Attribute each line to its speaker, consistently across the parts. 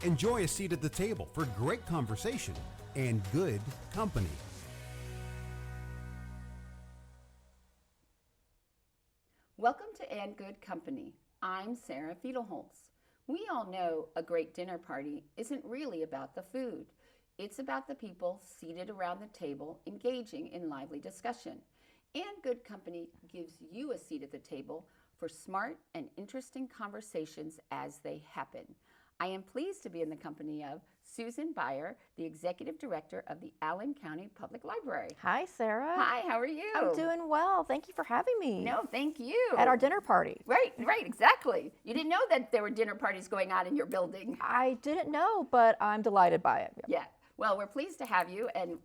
Speaker 1: Enjoy a seat at the table for great conversation and good company.
Speaker 2: Welcome to And Good Company. I'm Sarah Fiedelholz. We all know a great dinner party isn't really about the food. It's about the people seated around the table engaging in lively discussion. And Good Company gives you a seat at the table for smart and interesting conversations as they happen. I am pleased to be in the company of Susan Baier, the Executive Director of the Allen County Public Library.
Speaker 3: Hi, Sarah.
Speaker 2: Hi, how are you?
Speaker 3: I'm doing well. Thank you for having me.
Speaker 2: No, thank you.
Speaker 3: At our dinner party.
Speaker 2: Right, exactly. You didn't know that there were dinner parties going on in your building.
Speaker 3: I didn't know, but I'm delighted by it.
Speaker 2: Yeah. Well, we're pleased to have you and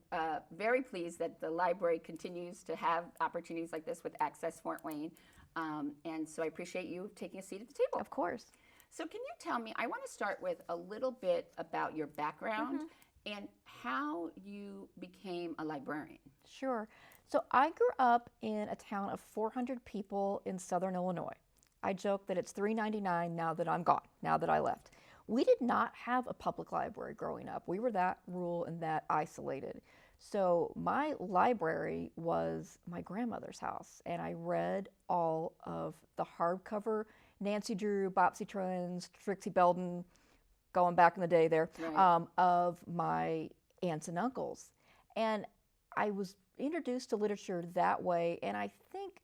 Speaker 2: very pleased that the library continues to have opportunities like this with Access Fort Wayne. And so I appreciate you taking a seat at the table.
Speaker 3: Of course.
Speaker 2: So can you tell me, I want to start with a little bit about your background and how you became a librarian.
Speaker 3: Sure. So I grew up in a town of 400 people in southern Illinois. I joke that it's $3.99 now that I'm gone, now that I left. We did not have a public library growing up. We were that rural and that isolated. So my library was my grandmother's house, and I read all of the hardcover Nancy Drew, Bopsy Trends, Trixie Belden, going back in the day there,
Speaker 2: Right.
Speaker 3: of my aunts and uncles. And I was introduced to literature that way, and I think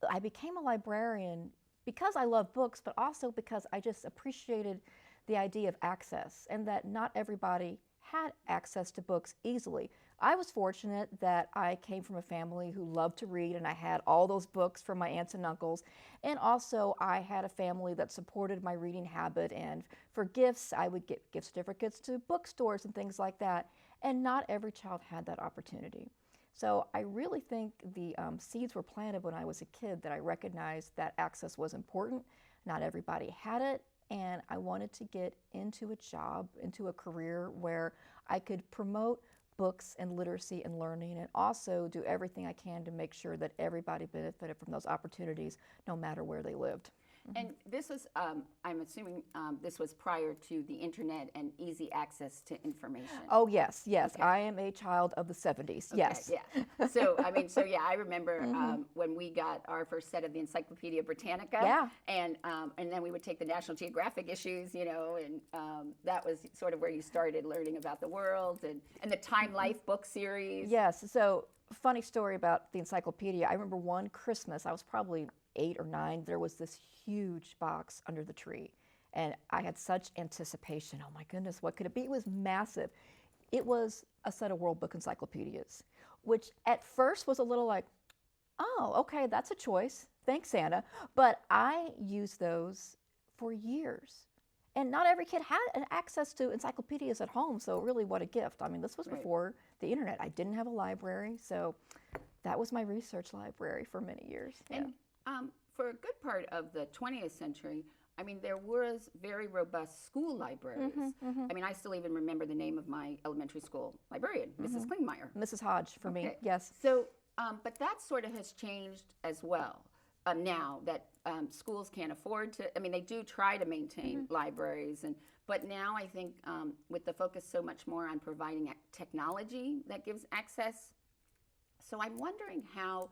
Speaker 3: I became a librarian because I love books, but also because I just appreciated the idea of access and that not everybody had access to books easily. I was fortunate that I came from a family who loved to read, and I had all those books from my aunts and uncles. And also I had a family that supported my reading habit, and for gifts I would get gift certificates to bookstores and things like that. And not every child had that opportunity. So I really think the seeds were planted when I was a kid that I recognized that access was important. Not everybody had it, and I wanted to get into a job, into a career where I could promote books and literacy and learning, and also do everything I can to make sure that everybody benefited from those opportunities no matter where they lived.
Speaker 2: And this was, I'm assuming this was prior to the internet and easy access to information.
Speaker 3: Oh, yes, yes.
Speaker 2: Okay.
Speaker 3: I am a child of the 70s, yes.
Speaker 2: Okay, yeah. So, I remember when we got our first set of the Encyclopedia Britannica.
Speaker 3: Yeah.
Speaker 2: And then we would take the National Geographic issues, and that was sort of where you started learning about the world and the Time Life book series.
Speaker 3: Yes, so funny story about the encyclopedia. I remember one Christmas, I was probably 8 or 9, there was this huge box under the tree. And I had such anticipation. Oh my goodness, what could it be? It was massive. It was a set of World Book encyclopedias, which at first was a little like, oh, okay, that's a choice. Thanks, Santa. But I used those for years. And not every kid had access to encyclopedias at home, so really what a gift. I mean, this was
Speaker 2: Right.
Speaker 3: before the internet. I didn't have a library, so that was my research library for many years. Yeah.
Speaker 2: And for a good part of the 20th century, there was very robust school libraries. I still even remember the name of my elementary school librarian, Mrs. Klingmeyer.
Speaker 3: Mrs. Hodge for me,
Speaker 2: Okay.
Speaker 3: yes.
Speaker 2: So, but that sort of has changed as well. Now that schools can't afford to, they do try to maintain libraries, but now I think with the focus so much more on providing technology that gives access. So I'm wondering how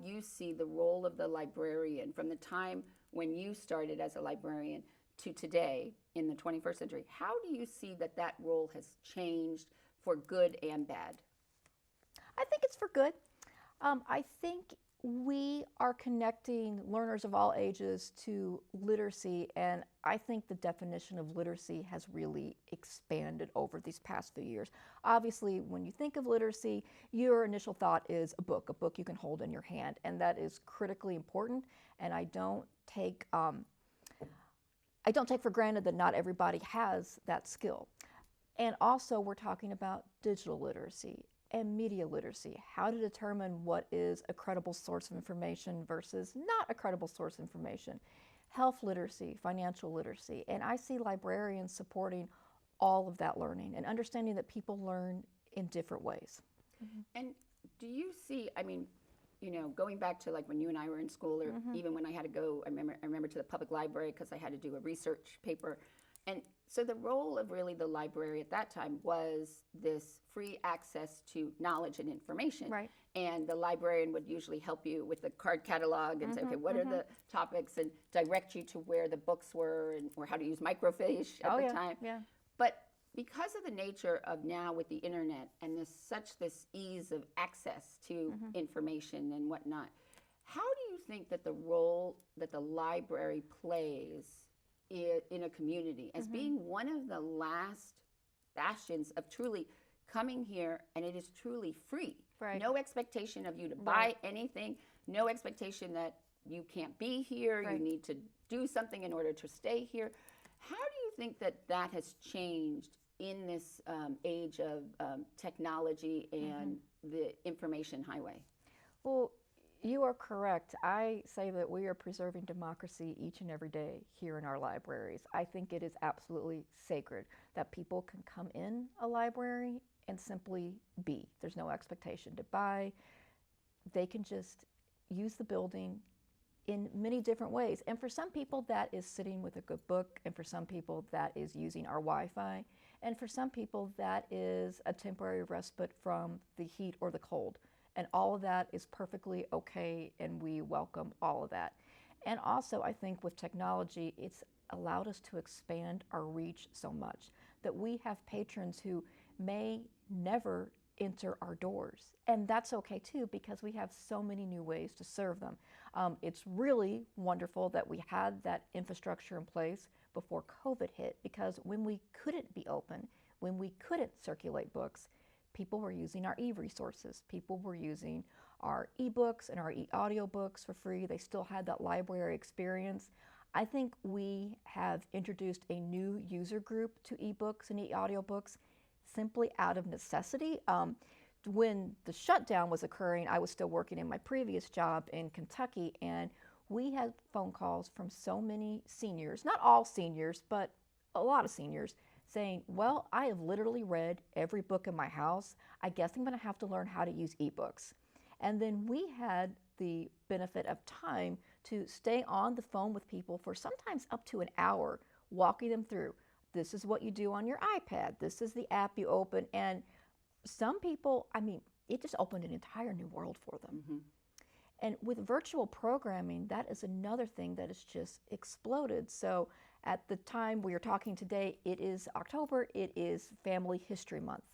Speaker 2: you see the role of the librarian from the time when you started as a librarian to today in the 21st century. How do you see that role has changed for good and bad?
Speaker 3: I think it's for good. I think we are connecting learners of all ages to literacy, and I think the definition of literacy has really expanded over these past few years. Obviously, when you think of literacy, your initial thought is a book you can hold in your hand, and that is critically important. And I don't take for granted that not everybody has that skill. And also, we're talking about digital literacy and media literacy, how to determine what is a credible source of information versus not a credible source of information, health literacy, financial literacy. And I see librarians supporting all of that learning and understanding that people learn in different ways.
Speaker 2: And do you see, going back to like when you and I were in school, or even when I had to go, I remember to the public library because I had to do a research paper. And so the role of really the library at that time was this free access to knowledge and information.
Speaker 3: Right.
Speaker 2: And the librarian would usually help you with the card catalog and say, okay, what are the topics, and direct you to where the books were, and or how to use microfiche at the time.
Speaker 3: Yeah.
Speaker 2: But because of the nature of now with the internet and this ease of access to information and whatnot, how do you think that the role that the library plays in a community as being one of the last bastions of truly coming here, and it is truly free?
Speaker 3: Right.
Speaker 2: No expectation of you to buy anything, no expectation that you can't be here, you need to do something in order to stay here. How do you think that that has changed in this age of technology and the information highway?
Speaker 3: Well, you are correct. I say that we are preserving democracy each and every day here in our libraries. I think it is absolutely sacred that people can come in a library and simply be. There's no expectation to buy. They can just use the building in many different ways. And for some people, that is sitting with a good book, and for some people, that is using our Wi-Fi, and for some people, that is a temporary respite from the heat or the cold. And all of that is perfectly okay, and we welcome all of that. And also, I think with technology, it's allowed us to expand our reach so much that we have patrons who may never enter our doors. And that's okay too, because we have so many new ways to serve them. It's really wonderful that we had that infrastructure in place before COVID hit, because when we couldn't be open, when we couldn't circulate books, people were using our e-resources. People were using our e-books and our e-audiobooks for free. They still had that library experience. I think we have introduced a new user group to e-books and e-audiobooks simply out of necessity. When the shutdown was occurring, I was still working in my previous job in Kentucky, and we had phone calls from so many seniors, not all seniors, but a lot of seniors, saying, well, I have literally read every book in my house. I guess I'm going to have to learn how to use ebooks. And then we had the benefit of time to stay on the phone with people for sometimes up to an hour, walking them through. This is what you do on your iPad. This is the app you open. And some people, I mean, it just opened an entire new world for them. And with virtual programming, that is another thing that has just exploded. So at the time we are talking today, it is October, it is Family History Month.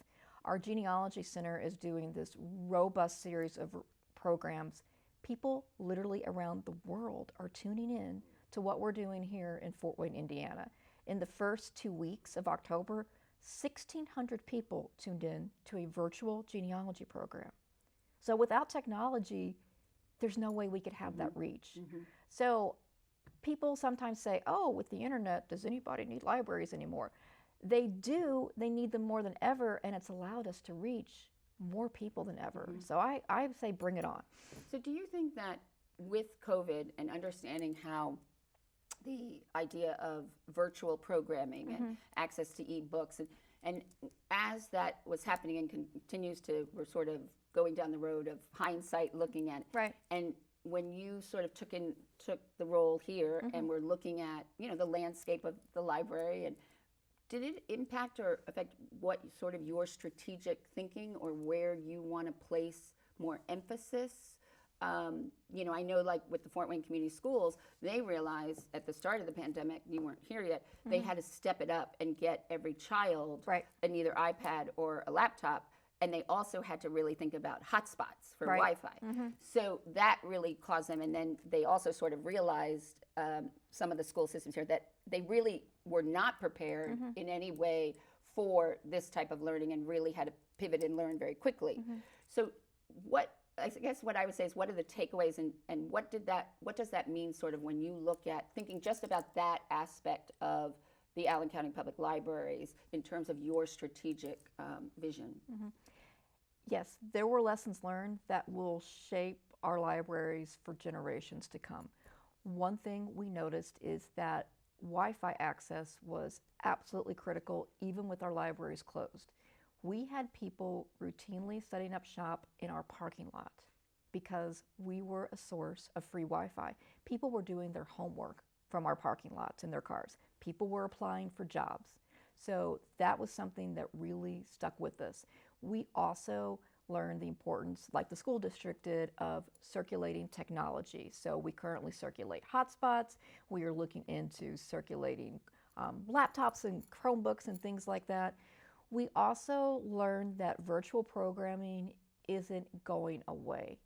Speaker 3: Our Genealogy Center is doing this robust series of programs. People literally around the world are tuning in to what we're doing here in Fort Wayne, Indiana. In the first 2 weeks of October, 1,600 people tuned in to a virtual genealogy program. So without technology, there's no way we could have that reach. So people sometimes say, oh, with the internet, does anybody need libraries anymore? They do. They need them more than ever, and it's allowed us to reach more people than ever. So I say bring it on.
Speaker 2: So do you think that with COVID and understanding how the idea of virtual programming and access to e-books, and as that was happening and continues to, we're sort of going down the road of hindsight looking at it.
Speaker 3: Right.
Speaker 2: And when you sort of took the role here and we're looking at, the landscape of the library, and did it impact or affect what sort of your strategic thinking or where you want to place more emphasis? I know like with the Fort Wayne Community Schools, they realized at the start of the pandemic, you weren't here yet, they had to step it up and get every child an either iPad or a laptop. And they also had to really think about hotspots for Wi-Fi. So that really caused them. And then they also sort of realized, some of the school systems here, that they really were not prepared in any way for this type of learning, and really had to pivot and learn very quickly. So I guess what I would say is, what are the takeaways, and what does that mean sort of when you look at thinking just about that aspect of the Allen County Public Libraries in terms of your strategic vision?
Speaker 3: Yes, there were lessons learned that will shape our libraries for generations to come. One thing we noticed is that Wi-Fi access was absolutely critical, even with our libraries closed. We had people routinely setting up shop in our parking lot because we were a source of free Wi-Fi. People were doing their homework from our parking lots in their cars. People were applying for jobs. So that was something that really stuck with us. We also learned the importance, like the school district did, of circulating technology. So we currently circulate hotspots. We are looking into circulating laptops and Chromebooks and things like that. We also learned that virtual programming isn't going away,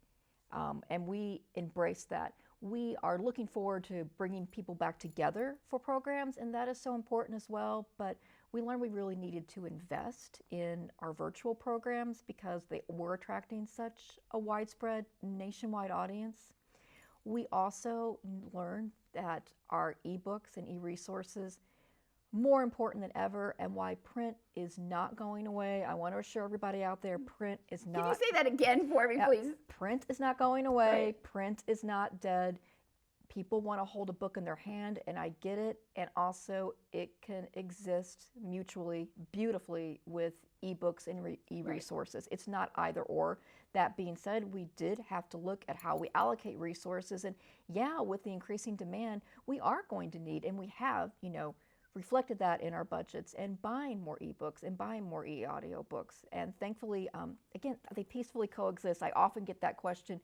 Speaker 3: and we embrace that. We are looking forward to bringing people back together for programs, and that is so important as well. But we learned we really needed to invest in our virtual programs because they were attracting such a widespread nationwide audience. We also learned that our ebooks and e-resources more important than ever, and why print is not going away. I want to assure everybody out there, print is not.
Speaker 2: Can you say that again for me, please?
Speaker 3: Print is not going away.
Speaker 2: Right.
Speaker 3: Print is not dead. People want to hold a book in their hand, and I get it. And also, it can exist mutually, beautifully with ebooks and e-resources. Right. It's not either or. That being said, we did have to look at how we allocate resources. And yeah, with the increasing demand, we are going to need, and we have, reflected that in our budgets and buying more ebooks and buying more e-audio books. And thankfully, again, they peacefully coexist. I often get that question,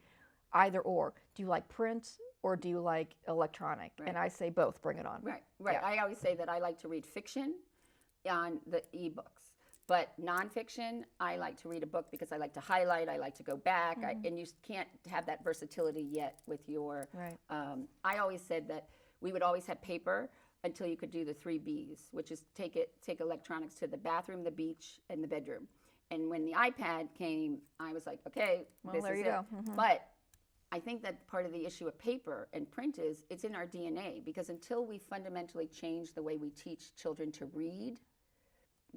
Speaker 3: either or. Do you like print or do you like electronic? Right. And I say both, bring it on.
Speaker 2: Right.
Speaker 3: Yeah.
Speaker 2: I always say that I like to read fiction on the ebooks, but nonfiction, I like to read a book because I like to highlight, I like to go back, and you can't have that versatility yet with your,
Speaker 3: right.
Speaker 2: I always said that we would always have paper until you could do the 3 Bs, which is take electronics to the bathroom, the beach, and the bedroom. And when the iPad came, I was like, okay,
Speaker 3: well,
Speaker 2: this
Speaker 3: there
Speaker 2: is
Speaker 3: you
Speaker 2: it.
Speaker 3: go.
Speaker 2: But I think that part of the issue of paper and print is it's in our DNA, because until we fundamentally change the way we teach children to read,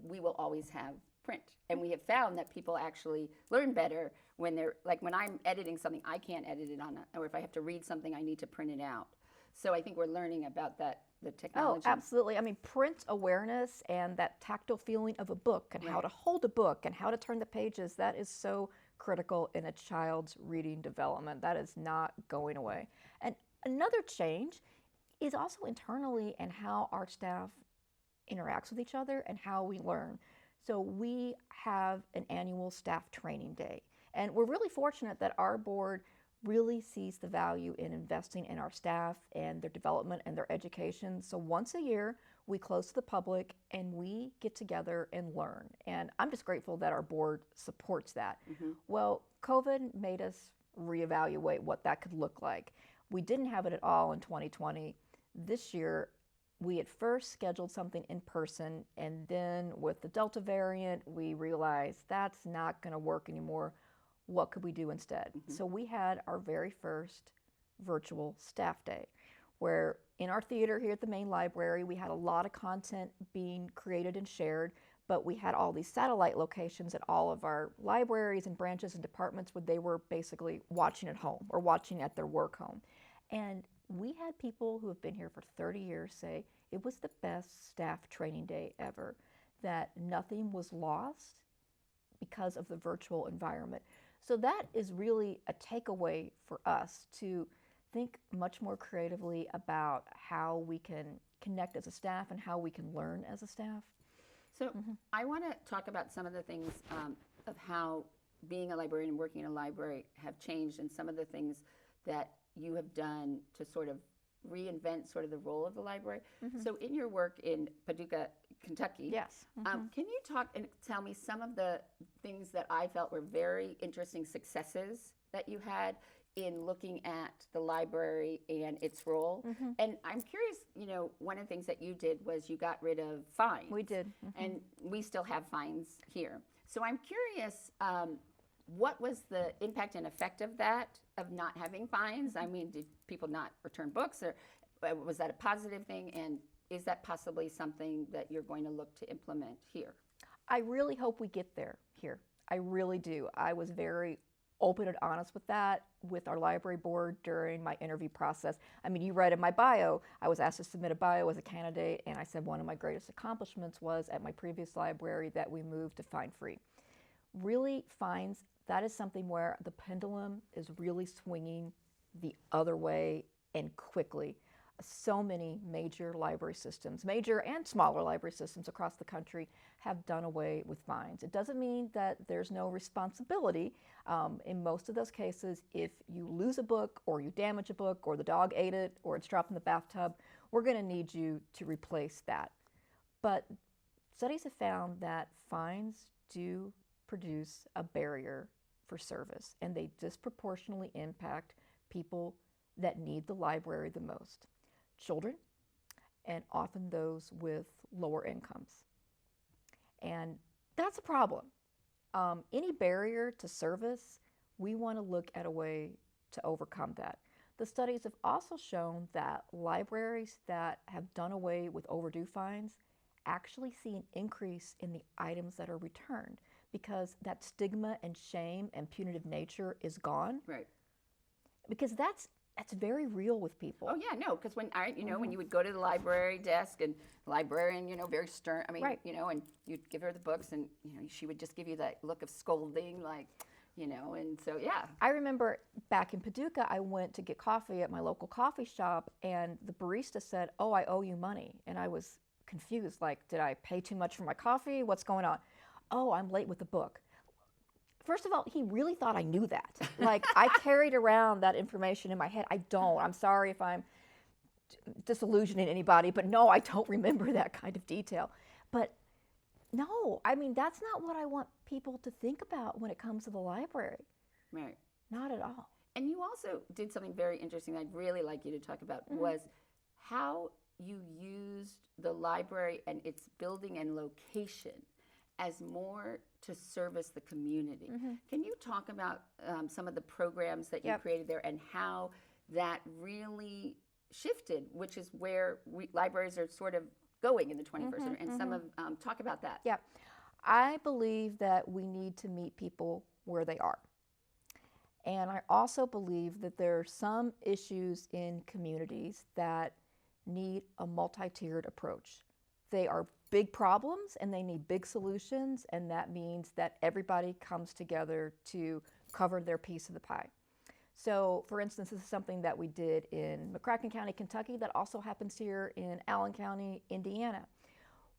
Speaker 2: we will always have print. And we have found that people actually learn better when they're, like when I'm editing something, I can't edit it or if I have to read something, I need to print it out. So I think we're learning about that, the technology.
Speaker 3: Oh, absolutely. I mean, print awareness and that tactile feeling of a book and how to hold a book and how to turn the pages, that is so critical in a child's reading development. That is not going away. And another change is also internally and how our staff interacts with each other and how we learn. So we have an annual staff training day. And we're really fortunate that our board really sees the value in investing in our staff and their development and their education. So once a year, we close to the public and we get together and learn. And I'm just grateful that our board supports that. Well, COVID made us reevaluate what that could look like. We didn't have it at all in 2020. This year, we at first scheduled something in person, and then with the Delta variant, we realized that's not going to work anymore. What could we do instead? So we had our very first virtual staff day, where in our theater here at the main library, we had a lot of content being created and shared, but we had all these satellite locations at all of our libraries and branches and departments where they were basically watching at home or watching at their work home. And we had people who have been here for 30 years say it was the best staff training day ever, that nothing was lost because of the virtual environment. So that is really a takeaway for us, to think much more creatively about how we can connect as a staff and how we can learn as a staff.
Speaker 2: So I want to talk about some of the things of how being a librarian and working in a library have changed, and some of the things that you have done to sort of reinvent sort of the role of the library. So in your work in Paducah, Kentucky,
Speaker 3: yes,
Speaker 2: can you talk and tell me some of the things that I felt were very interesting successes that you had in looking at the library and its role? And I'm curious, one of the things that you did was you got rid of fines.
Speaker 3: We did.
Speaker 2: And we still have fines here. So I'm curious, what was the impact and effect of that, of not having fines? I mean, did people not return books, or was that a positive thing? And is that possibly something that you're going to look to implement here?
Speaker 3: I really hope we get there here. I really do. I was very open and honest with that with our library board during my interview process. I mean, you read in my bio, I was asked to submit a bio as a candidate, and I said one of my greatest accomplishments was at my previous library that we moved to fine-free. Really, fines, that is something where the pendulum is really swinging the other way, and quickly. So many major library systems, major and smaller library systems across the country, have done away with fines. It doesn't mean that there's no responsibility. In most of those cases, if you lose a book or you damage a book or the dog ate it or it's dropped in the bathtub, we're going to need you to replace that. But studies have found that fines do produce a barrier for service, and they disproportionately impact people that need the library the most. Children, and often those with lower incomes. And that's a problem. Any barrier to service, we want to look at a way to overcome that. The studies have also shown that libraries that have done away with overdue fines actually see an increase in the items that are returned because that stigma and shame and punitive nature is gone.
Speaker 2: Right.
Speaker 3: Because that's very real with people.
Speaker 2: Oh yeah, no, because when when you would go to the library desk and the librarian, very stern. I mean,
Speaker 3: Right.
Speaker 2: and you'd give her the books, and she would just give you that look of scolding, like, and so yeah.
Speaker 3: I remember back in Paducah, I went to get coffee at my local coffee shop, and the barista said, "Oh, I owe you money," and I was confused. Like, did I pay too much for my coffee? What's going on? Oh, I'm late with the book. First of all, he really thought I knew that. Like, I carried around that information in my head. I don't. I'm sorry if I'm disillusioning anybody, but no, I don't remember that kind of detail. But no, I mean, that's not what I want people to think about when it comes to the library.
Speaker 2: Right.
Speaker 3: Not at all.
Speaker 2: And you also did something very interesting that I'd really like you to talk about was how you used the library and its building and location as more to service the community. Can you talk about some of the programs that you created there and how that really shifted, which is where libraries are sort of going in the 21st century, and some of talk about that.
Speaker 3: Yeah, I believe that we need to meet people where they are. And I also believe that there are some issues in communities that need a multi-tiered approach. They are big problems and they need big solutions, and that means that everybody comes together to cover their piece of the pie. So, for instance, this is something that we did in McCracken County, Kentucky, that also happens here in Allen County, Indiana.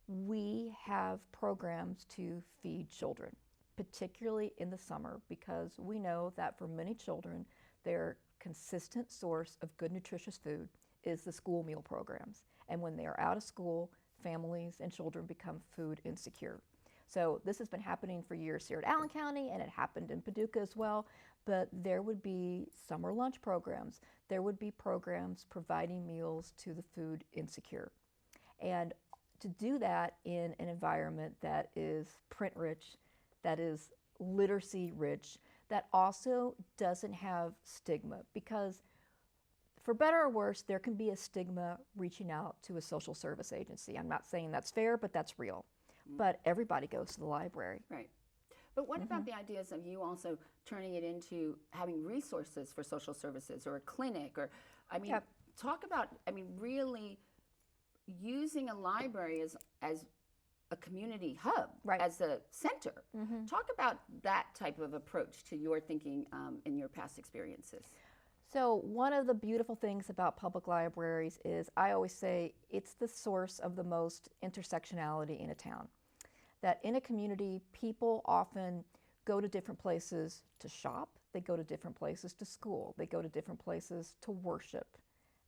Speaker 3: We have programs to feed children, particularly in the summer, because we know that for many children, their consistent source of good, nutritious food is the school meal programs. And when they are out of school, families and children become food insecure. So this has been happening for years here at Allen County, and it happened in Paducah as well. But there would be summer lunch programs. There would be programs providing meals to the food insecure. And to do that in an environment that is print rich, that is literacy rich, that also doesn't have stigma, because for better or worse, there can be a stigma reaching out to a social service agency. I'm not saying that's fair, but that's real. But everybody goes to the library.
Speaker 2: Right. But what about the ideas of you also turning it into having resources for social services or a clinic, or, I mean, talk about, really using a library as a community hub, as a center. Talk about that type of approach to your thinking in your past experiences.
Speaker 3: So one of the beautiful things about public libraries is, I always say, it's the source of the most intersectionality in a town. That in a community, people often go to different places to shop, they go to different places to school, they go to different places to worship,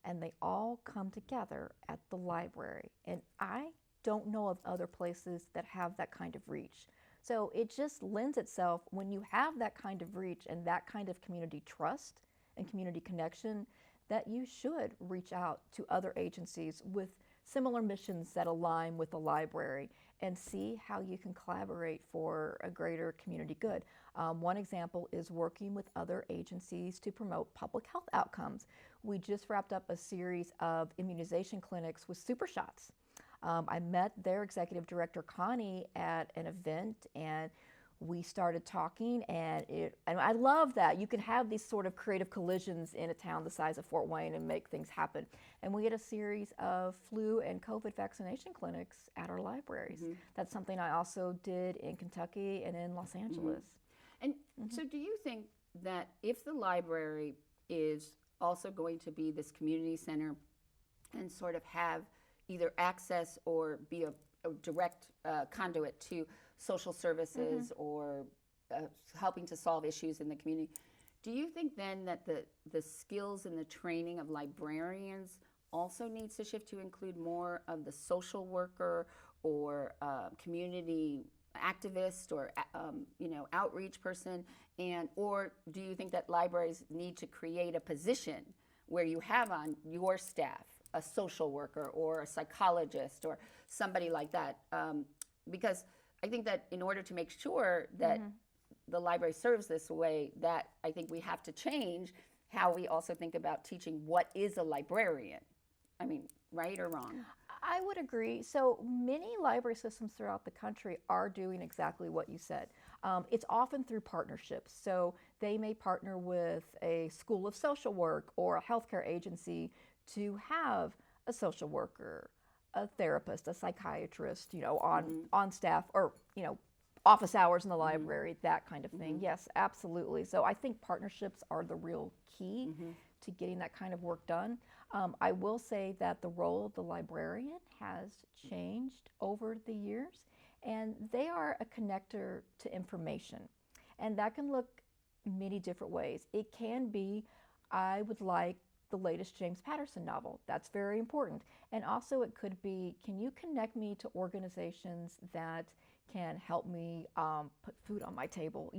Speaker 3: and they all come together at the library. And I don't know of other places that have that kind of reach. So it just lends itself, when you have that kind of reach and that kind of community trust and community connection, that you should reach out to other agencies with similar missions that align with the library and see how you can collaborate for a greater community good. One example is working with other agencies to promote public health outcomes. We just wrapped up a series of immunization clinics with Super Shots. I met their executive director, Connie, at an event, and we started talking, and I love that. You can have these sort of creative collisions in a town the size of Fort Wayne and make things happen. And we had a series of flu and COVID vaccination clinics at our libraries. That's something I also did in Kentucky and in Los Angeles.
Speaker 2: And so do you think that if the library is also going to be this community center and sort of have either access or be a direct conduit to social services or helping to solve issues in the community. Do you think then that the skills and the training of librarians also needs to shift to include more of the social worker or community activist or outreach person, or do you think that libraries need to create a position where you have on your staff a social worker or a psychologist or somebody like that? Because I think that in order to make sure that the library serves this way, that I think we have to change how we also think about teaching what is a librarian. I mean, right or wrong?
Speaker 3: I would agree. So many library systems throughout the country are doing exactly what you said. It's often through partnerships. So they may partner with a school of social work or a healthcare agency to have a social worker, a therapist, a psychiatrist, on staff, or office hours in the library, that kind of thing. Yes, absolutely. So I think partnerships are the real key to getting that kind of work done. I will say that the role of the librarian has changed over the years, and they are a connector to information. And that can look many different ways. It can be, I would like the latest James Patterson novel. That's very important. And also it could be, can you connect me to organizations that can help me put food on my table,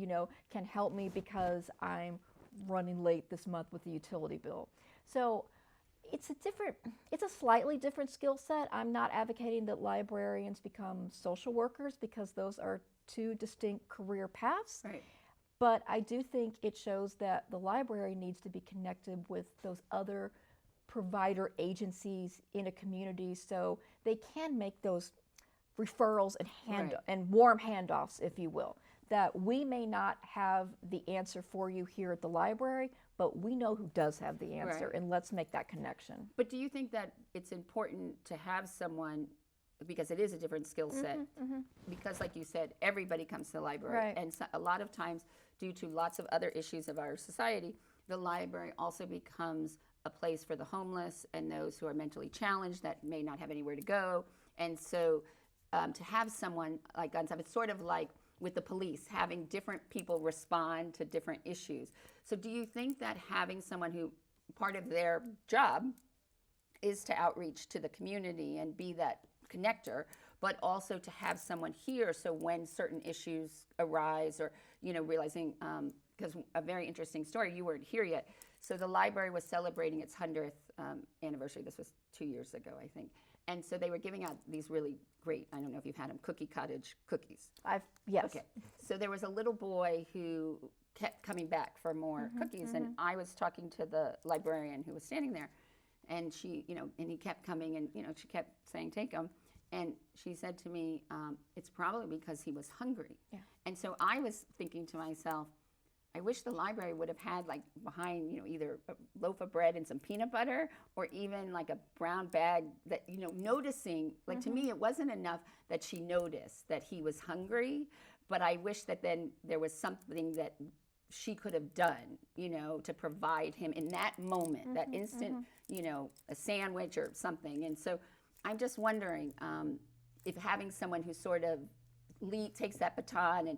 Speaker 3: can help me because I'm running late this month with the utility bill. So it's a slightly different skill set. I'm not advocating that librarians become social workers because those are two distinct career paths.
Speaker 2: Right.
Speaker 3: But I do think it shows that the library needs to be connected with those other provider agencies in a community so they can make those referrals and warm handoffs, if you will, that we may not have the answer for you here at the library, but we know who does have the answer, and let's make that connection.
Speaker 2: But do you think that it's important to have someone, because it is a different skill set, because like you said, everybody comes to the library, and so, a lot of times, due to lots of other issues of our society, the library also becomes a place for the homeless and those who are mentally challenged that may not have anywhere to go. And so to have someone like Guns Up, it's sort of like with the police, having different people respond to different issues. So do you think that having someone who, part of their job is to outreach to the community and be that connector, but also to have someone here so when certain issues arise or, realizing, because a very interesting story, you weren't here yet. So the library was celebrating its 100th anniversary. This was 2 years ago, I think. And so they were giving out these really great, I don't know if you've had them, Cookie Cottage cookies.
Speaker 3: Yes.
Speaker 2: Okay. So there was a little boy who kept coming back for more cookies. And I was talking to the librarian who was standing there. And she, and he kept coming and, she kept saying, take them. And she said to me, it's probably because he was hungry.
Speaker 3: Yeah.
Speaker 2: And so I was thinking to myself, I wish the library would have had like behind, either a loaf of bread and some peanut butter or even like a brown bag that, noticing, like to me, it wasn't enough that she noticed that he was hungry, but I wish that then there was something that she could have done, to provide him in that moment, that instant, a sandwich or something. And so I'm just wondering if having someone who sort of takes that baton and,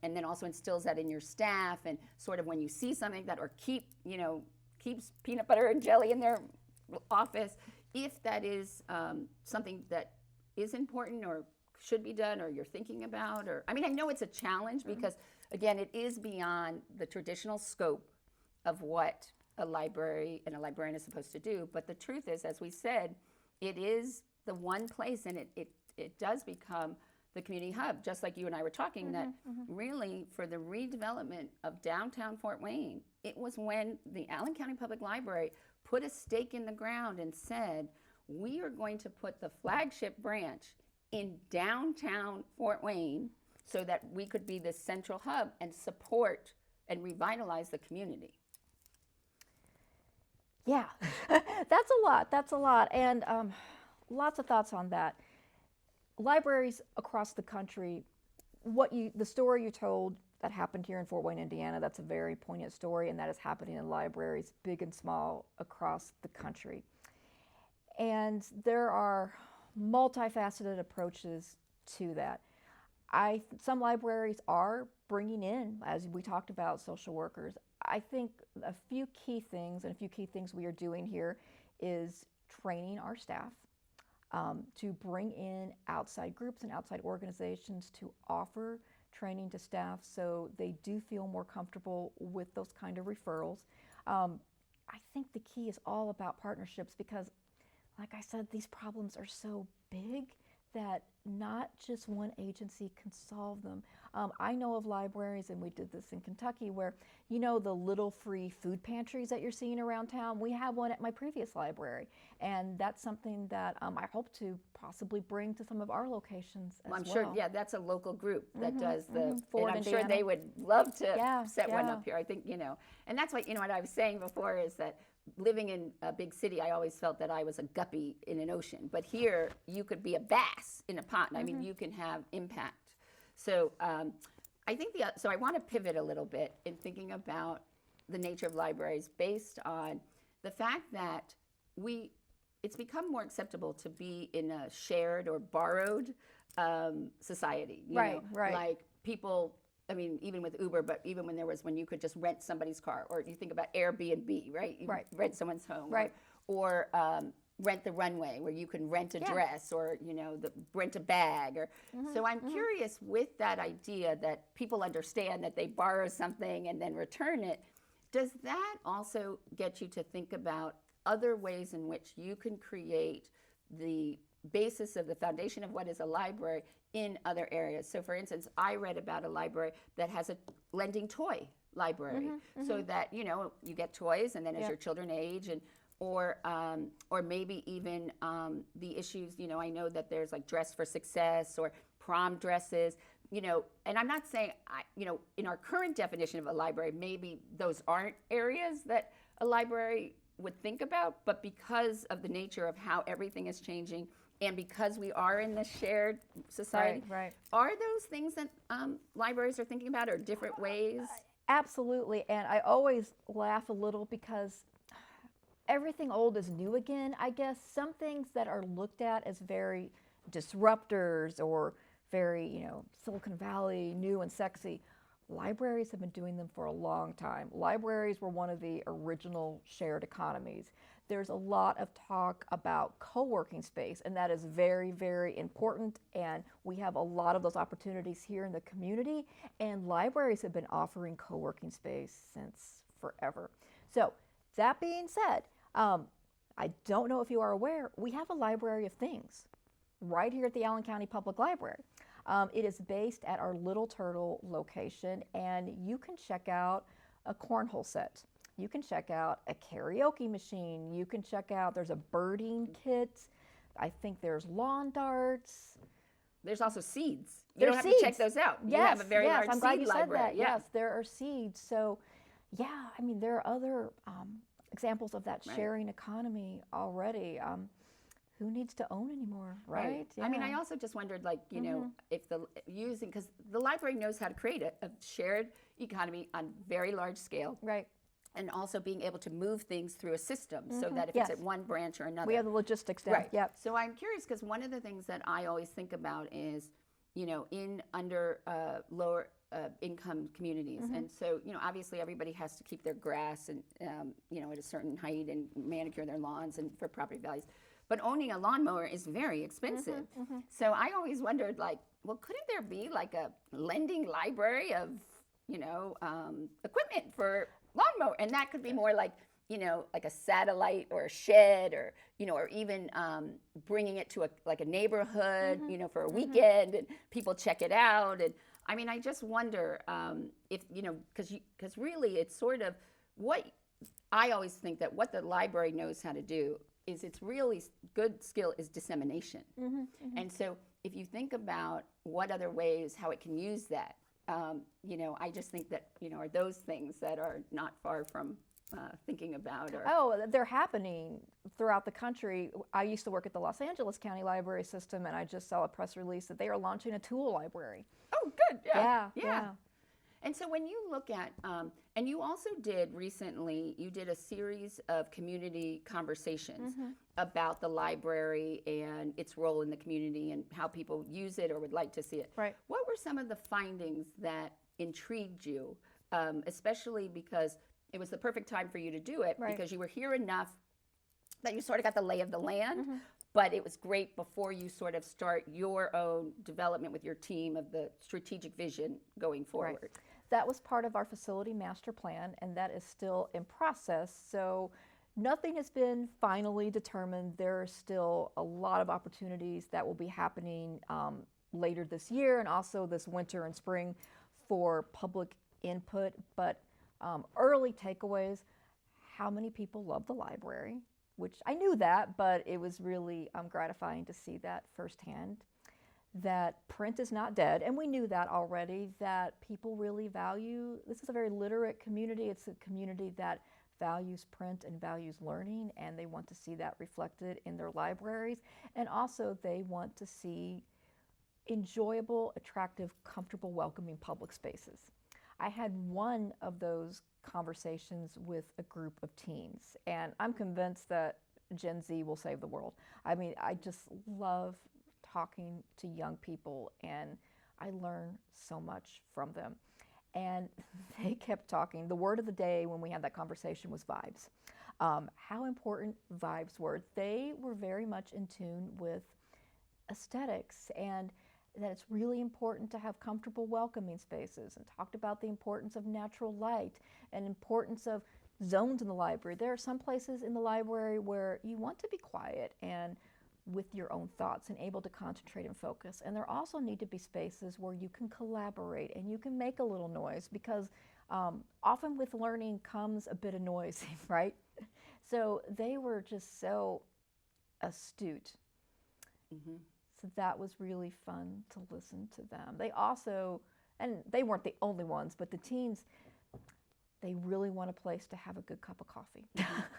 Speaker 2: and then also instills that in your staff and sort of when you see something like that or keeps peanut butter and jelly in their office, if that is something that is important or should be done or you're thinking about, or, I mean, I know it's a challenge because, again, it is beyond the traditional scope of what a library and a librarian is supposed to do. But the truth is, as we said, it is the one place, and it does become the community hub, just like you and I were talking, that really for the redevelopment of downtown Fort Wayne, it was when the Allen County Public Library put a stake in the ground and said, we are going to put the flagship branch in downtown Fort Wayne so that we could be the central hub and support and revitalize the community.
Speaker 3: Yeah, that's a lot, and lots of thoughts on that. Libraries across the country, the story you told that happened here in Fort Wayne, Indiana, that's a very poignant story, and that is happening in libraries, big and small, across the country. And there are multifaceted approaches to that. Some libraries are bringing in, as we talked about, social workers. I think a few key things, and a few key things we are doing here, is training our staff to bring in outside groups and outside organizations to offer training to staff so they do feel more comfortable with those kind of referrals. I think the key is all about partnerships because, like I said, these problems are so big that not just one agency can solve them. I know of libraries, and we did this in Kentucky, where, you know, the little free food pantries that you're seeing around town, we have one at my previous library. And that's something that I hope to possibly bring to some of our locations as well.
Speaker 2: I'm sure, yeah, that's a local group that does the,
Speaker 3: Ford,
Speaker 2: and I'm sure
Speaker 3: Indiana.
Speaker 2: they would love to set one
Speaker 3: yeah.
Speaker 2: up here. I think, you know, and that's what, you know, what I was saying before is that living in a big city, I always felt that I was a guppy in an ocean. But here, you could be a bass in a pond. I mean, you can have impact. So I think so I want to pivot a little bit in thinking about the nature of libraries based on the fact that it's become more acceptable to be in a shared or borrowed society. You know?
Speaker 3: Right.
Speaker 2: Like people, I mean, even with Uber, but even when you could just rent somebody's car, or you think about Airbnb, right? You rent someone's home.
Speaker 3: Right.
Speaker 2: Or rent the runway, where you can rent a dress, or, you know, rent a bag. Or so I'm curious, with that idea that people understand that they borrow something and then return it, does that also get you to think about other ways in which you can create the basis of the foundation of what is a library in other areas? So for instance, I read about a library that has a lending toy library, so that, you know, you get toys, and then as your children age, and or maybe even the issues, you know, I know that there's like Dress for Success or prom dresses, you know, and I'm not saying, you know, in our current definition of a library, maybe those aren't areas that a library would think about, but because of the nature of how everything is changing, and because we are in this shared society, are those things that libraries are thinking about, or different ways?
Speaker 3: Absolutely, and I always laugh a little because everything old is new again, I guess. Some things that are looked at as very disruptors or very, you know, Silicon Valley, new and sexy, libraries have been doing them for a long time. Libraries were one of the original shared economies. There's a lot of talk about co-working space, and that is very, very important, and we have a lot of those opportunities here in the community, and libraries have been offering co-working space since forever. So that being said, I don't know if you are aware, we have a library of things right here at the Allen County Public Library. It is based at our Little Turtle location, and you can check out a cornhole set. You can check out a karaoke machine. You can check out, there's a birding kit. I think there's lawn darts.
Speaker 2: There's also seeds. You don't have to check those out.
Speaker 3: Yes,
Speaker 2: you have a very large
Speaker 3: I'm glad
Speaker 2: seed
Speaker 3: you
Speaker 2: library.
Speaker 3: said that. Yes, there are seeds. So, yeah, I mean, there are other examples of that sharing economy already. Who needs to own anymore, right?
Speaker 2: I mean, I also just wondered, like, you know, if because the library knows how to create a shared economy on very large scale.
Speaker 3: Right.
Speaker 2: And also being able to move things through a system, so that if it's at one branch or another.
Speaker 3: We have the logistics down.
Speaker 2: Right.
Speaker 3: Yep.
Speaker 2: So I'm curious, because one of the things that I always think about is, you know, in under lower income communities. And so, you know, obviously everybody has to keep their grass and, you know, at a certain height, and manicure their lawns and for property values. But owning a lawnmower is very expensive. So I always wondered, like, well, couldn't there be like a lending library of, you know, equipment for lawnmower? And that could be more like, you know, like a satellite or a shed, or, you know, or even bringing it to a neighborhood, you know, for a weekend, and people check it out. And I mean, I just wonder if, you know, because really it's sort of what I always think that what the library knows how to do is its really good skill is dissemination. And so if you think about what other ways, how it can use that, you know, I just think that, you know, are those things that are not far from thinking about. Or
Speaker 3: Oh, they're happening throughout the country. I used to work at the Los Angeles County Library System, and I just saw a press release that they are launching a tool library.
Speaker 2: Oh, good. Yeah. And so when you look at, and you also did recently, you did a series of community conversations about the library and its role in the community and how people use it or would like to see it.
Speaker 3: Right.
Speaker 2: What were some of the findings that intrigued you, especially because it was the perfect time for you to do it,
Speaker 3: Right.
Speaker 2: because you were here enough that you sort of got the lay of the land, but it was great before you sort of start your own development with your team of the strategic vision going forward.
Speaker 3: Right. That was part of our facility master plan, and that is still in process. So nothing has been finally determined. There are still a lot of opportunities that will be happening later this year and also this winter and spring for public input. But early takeaways, how many people love the library, which I knew that, but it was really gratifying to see that firsthand. That print is not dead, and we knew that already, that people really value, this is a very literate community, it's a community that values print and values learning, and they want to see that reflected in their libraries, and also they want to see enjoyable, attractive, comfortable, welcoming public spaces. I had one of those conversations with a group of teens, and I'm convinced that Gen Z will save the world. I mean, I just love talking to young people, and I learn so much from them. And they kept talking. The word of the day when we had that conversation was vibes. How important vibes were. They were very much in tune with aesthetics, and that it's really important to have comfortable, welcoming spaces, and talked about the importance of natural light and importance of zones in the library. There are some places in the library where you want to be quiet and with your own thoughts and able to concentrate and focus. And there also need to be spaces where you can collaborate and you can make a little noise, because often with learning comes a bit of noise, right? So they were just so astute. So that was really fun to listen to them. They also, and they weren't the only ones, but the teens, they really want a place to have a good cup of coffee.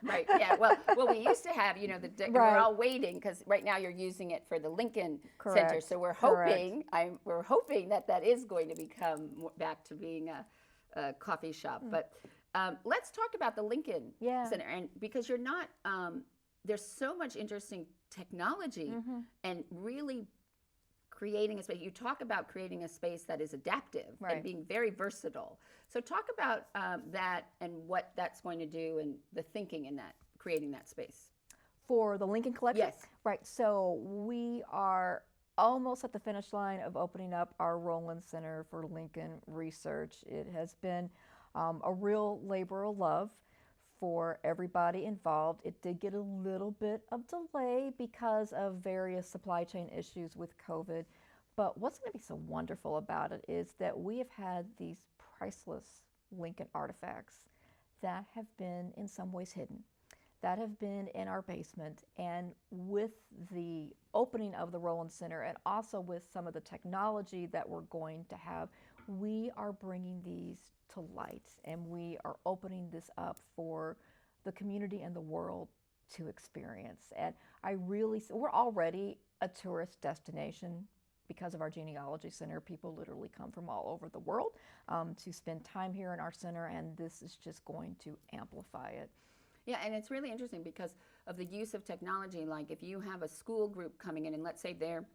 Speaker 2: Right. Yeah. Well, we used to have, you know, we're all waiting because right now you're using it for the Lincoln Center. So we're hoping, we're hoping that that is going to become back to being a coffee shop. But let's talk about the Lincoln Center, and because you're not, there's so much interesting technology and really creating a space. You talk about creating a space that is adaptive and being very versatile. So talk about that and what that's going to do and the thinking in that, creating that space.
Speaker 3: For the Lincoln Collection?
Speaker 2: Yes.
Speaker 3: Right, so we are almost at the finish line of opening up our Roland Center for Lincoln Research. It has been a real labor of love for everybody involved. It did get a little bit of delay because of various supply chain issues with COVID. But what's going to be so wonderful about it is that we have had these priceless Lincoln artifacts that have been in some ways hidden, that have been in our basement. And with the opening of the Roland Center and also with some of the technology that we're going to have, we are bringing these to light, and we are opening this up for the community and the world to experience. And we're already a tourist destination because of our genealogy center. People literally come from all over the world to spend time here in our center, and this is just going to amplify it.
Speaker 2: Yeah, and it's really interesting because of the use of technology. Like if you have a school group coming in, and let's say they're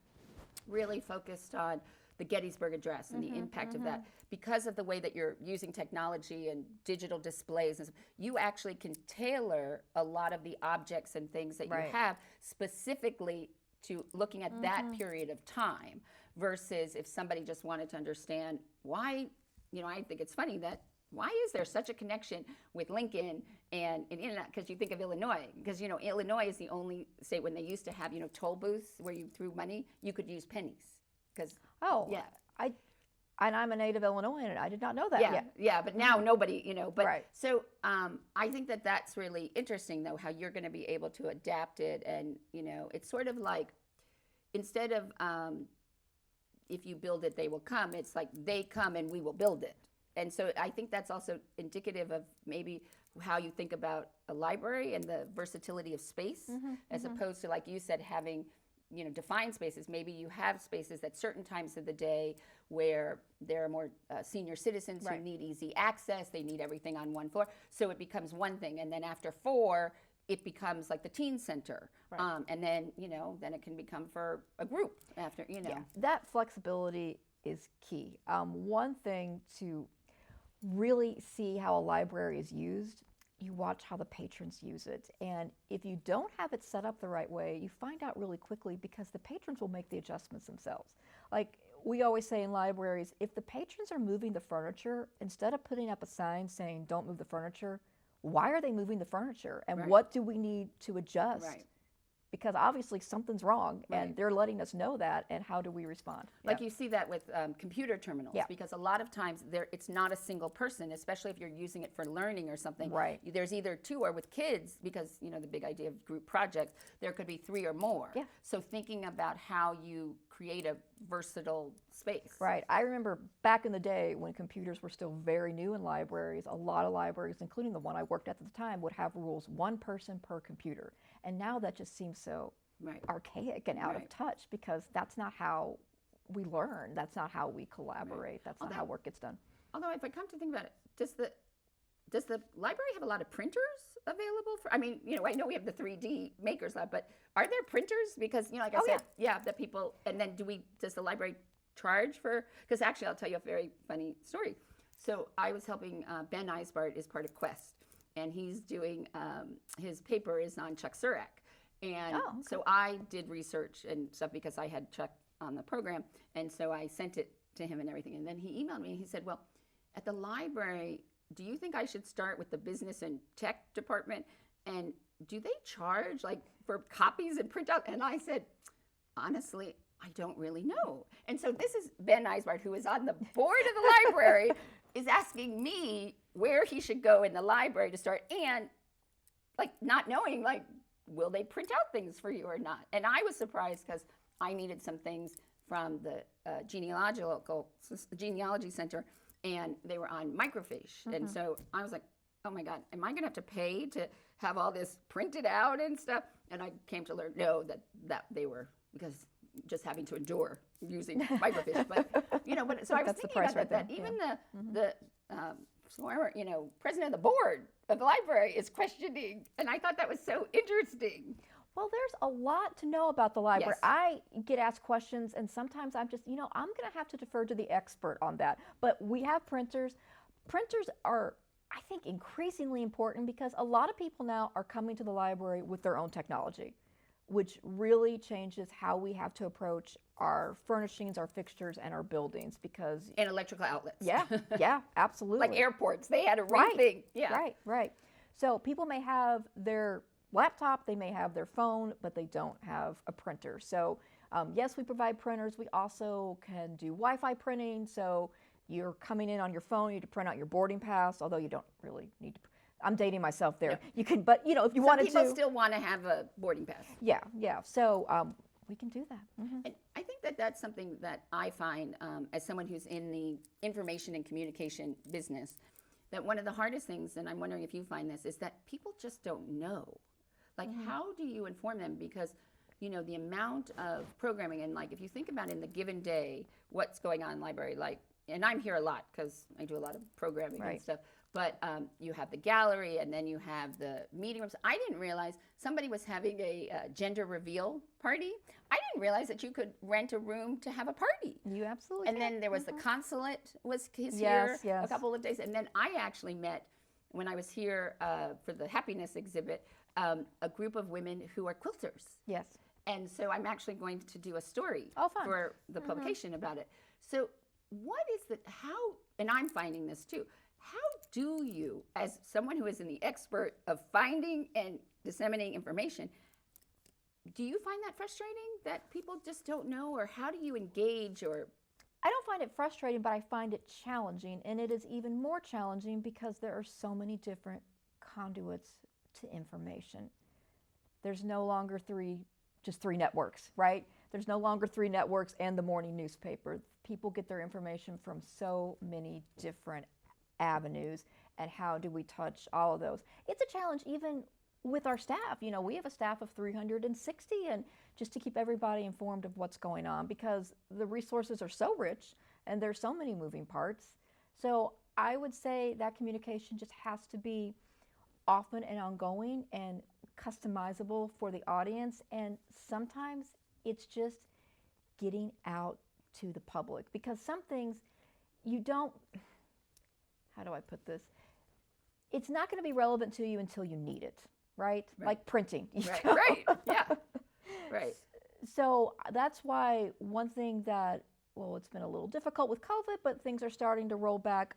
Speaker 2: really focused on the Gettysburg Address and the impact of that, because of the way that you're using technology and digital displays, and you actually can tailor a lot of the objects and things that you have specifically to looking at that period of time, versus if somebody just wanted to understand why, you know, I think it's funny that why is there such a connection with Lincoln and Indiana? Because you think of Illinois, because, you know, Illinois is the only state when they used to have, you know, toll booths where you threw money, you could use pennies.
Speaker 3: And I'm a native Illinoisan, and I did not know that yet.
Speaker 2: Yeah, but now nobody, you know. But so I think that that's really interesting, though, how you're going to be able to adapt it, and you know, it's sort of like instead of if you build it, they will come. It's like they come and we will build it. And so I think that's also indicative of maybe how you think about a library and the versatility of space, as opposed to, like you said, having defined spaces. Maybe you have spaces at certain times of the day where there are more senior citizens who need easy access. They need everything on one floor. So it becomes one thing. And then after 4, it becomes like the teen center. And then, then it can become for a group after,
Speaker 3: Yeah, that flexibility is key. One thing to really see how a library is used, you watch how the patrons use it. And if you don't have it set up the right way, you find out really quickly because the patrons will make the adjustments themselves. Like we always say in libraries, if the patrons are moving the furniture, instead of putting up a sign saying don't move the furniture, why are they moving the furniture? And what do we need to adjust? Because obviously something's wrong, and they're letting us know that, and how do we respond?
Speaker 2: Like you see that with computer terminals, because a lot of times it's not a single person, especially if you're using it for learning or something. There's either 2, or with kids, because the big idea of group projects, there could be 3 or more. So thinking about how you create a versatile space.
Speaker 3: I remember back in the day when computers were still very new in libraries, a lot of libraries, including the one I worked at the time, would have rules, 1 person per computer. And now that just seems so archaic and out of touch, because that's not how we learn. That's not how we collaborate. That's not how work gets done.
Speaker 2: Although if I come to think about it, does the library have a lot of printers available for? I mean, I know we have the 3D Makers Lab, but are there printers? Because like I said, that people. And then does the library charge for? Because actually, I'll tell you a very funny story. So I was helping Ben Eisbart is part of Quest, and he's doing his paper is on Chuck Surak, and so I did research and stuff because I had Chuck on the program, and so I sent it to him and everything, and then he emailed me and he said, well, at the library, do you think I should start with the business and tech department, and do they charge like for copies and printout? And I said, honestly, I don't really know. And so this is Ben Eisbart, who is on the board of the library, is asking me where he should go in the library to start, and like not knowing, like, will they print out things for you or not? And I was surprised because I needed some things from the genealogy center, and they were on microfiche. And so I was like, oh my God, am I gonna have to pay to have all this printed out and stuff? And I came to learn, no, that they were, because just having to endure using microfiche. But so I was thinking about that even the former, president of the board of the library is questioning, and I thought that was so interesting.
Speaker 3: Well, there's a lot to know about the library. I get asked questions, and sometimes I'm just, I'm going to have to defer to the expert on that. But we have printers. Printers are, I think, increasingly important because a lot of people now are coming to the library with their own technology, which really changes how we have to approach our furnishings, our fixtures, and our buildings, because...
Speaker 2: And electrical outlets.
Speaker 3: Yeah, absolutely.
Speaker 2: Like airports, they had a rethink.
Speaker 3: Right. So people may have their laptop, they may have their phone, but they don't have a printer. So yes, we provide printers. We also can do Wi-Fi printing. So you're coming in on your phone, you need to print out your boarding pass, although you don't really need to. I'm dating myself there. You can, but if you wanted to.
Speaker 2: Some people still want to have a boarding pass.
Speaker 3: Yeah. So we can do that.
Speaker 2: And I think that's something that I find as someone who's in the information and communication business, that one of the hardest things, and I'm wondering if you find this, is that people just don't know. Like, how do you inform them? Because, the amount of programming, and like, if you think about in the given day, what's going on in the library, like, and I'm here a lot because I do a lot of programming and stuff, but you have the gallery, and then you have the meeting rooms. I didn't realize somebody was having a gender reveal party. I didn't realize that you could rent a room to have a party.
Speaker 3: You absolutely
Speaker 2: And
Speaker 3: can.
Speaker 2: then there was the consulate was here a couple of days. And then I actually met, when I was here for the happiness exhibit, a group of women who are quilters.
Speaker 3: Yes.
Speaker 2: And so I'm actually going to do a story for the publication about it. So what is and I'm finding this too, how do you, as someone who is in the expert of finding and disseminating information, do you find that frustrating that people just don't know, or how do you engage? Or
Speaker 3: I don't find it frustrating, but I find it challenging, and it is even more challenging because there are so many different conduits to information. There's no longer just three networks, right? There's no longer 3 networks and the morning newspaper. People get their information from so many different avenues, and how do we touch all of those? It's a challenge even with our staff. You know, we have a staff of 360, and just to keep everybody informed of what's going on, because the resources are so rich and there's so many moving parts. So I would say that communication just has to be often and ongoing and customizable for the audience. And sometimes it's just getting out to the public, because some things you don't, how do I put this? It's not going to be relevant to you until you need it, right? Like printing.
Speaker 2: Right, right, yeah, right.
Speaker 3: So that's why one thing that, well, it's been a little difficult with COVID, but things are starting to roll back.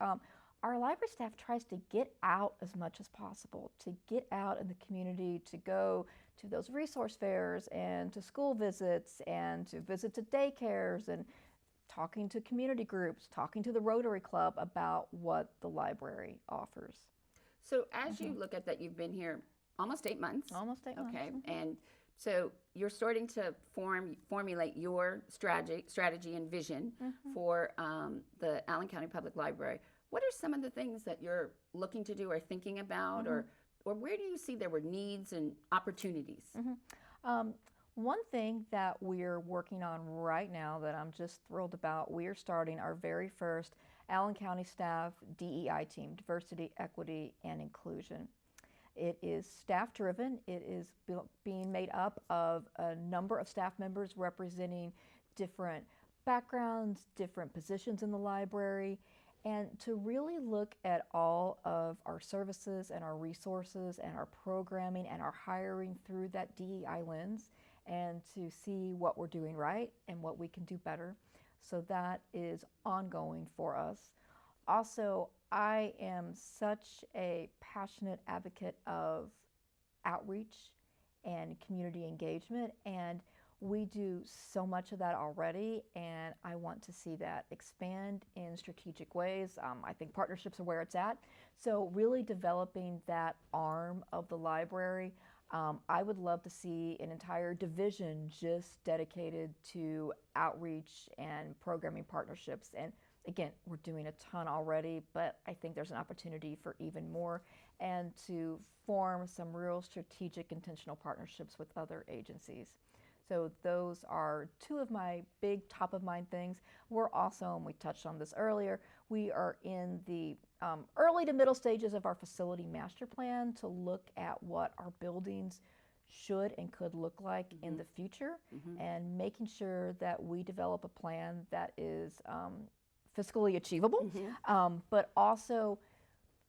Speaker 3: Our library staff tries to get out as much as possible, to get out in the community, to go to those resource fairs and to school visits and to visit to daycares and talking to community groups, talking to the Rotary Club about what the library offers.
Speaker 2: So as you look at that, you've been here almost 8 months.
Speaker 3: Almost 8 months.
Speaker 2: Okay, and so you're starting to formulate your strategy and vision for the Allen County Public Library. What are some of the things that you're looking to do or thinking about, or where do you see there were needs and opportunities?
Speaker 3: One thing that we're working on right now that I'm just thrilled about, we are starting our very first Allen County staff DEI team, Diversity, Equity, and Inclusion. It is staff driven. It is being made up of a number of staff members representing different backgrounds, different positions in the library, and to really look at all of our services and our resources and our programming and our hiring through that DEI lens, and to see what we're doing right and what we can do better. So that is ongoing for us. Also, I am such a passionate advocate of outreach and community engagement, and we do so much of that already, and I want to see that expand in strategic ways. I think partnerships are where it's at. So really developing that arm of the library. I would love to see an entire division just dedicated to outreach and programming partnerships. And again, we're doing a ton already, but I think there's an opportunity for even more, and to form some real strategic, intentional partnerships with other agencies. So those are two of my big top of mind things. We're also, and we touched on this earlier, we are in the early to middle stages of our facility master plan to look at what our buildings should and could look like in the future, and making sure that we develop a plan that is fiscally achievable, but also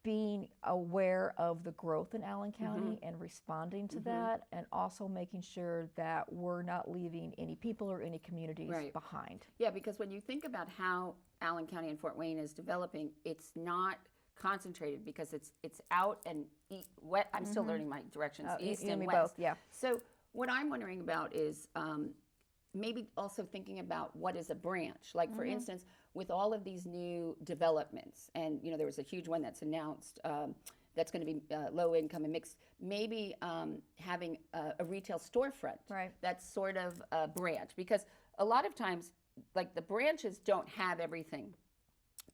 Speaker 3: being aware of the growth in Allen County and responding to that, and also making sure that we're not leaving any people or any communities behind.
Speaker 2: Yeah, because when you think about how Allen County and Fort Wayne is developing, it's not concentrated because it's out and west. I'm still learning my directions, east and west.
Speaker 3: Both, yeah.
Speaker 2: So what I'm wondering about is maybe also thinking about what is a branch. Like for instance, with all of these new developments, and you know there was a huge one that's announced that's going to be low income and mixed. Maybe having a retail storefront that's sort of a branch, because a lot of times, like the branches don't have everything,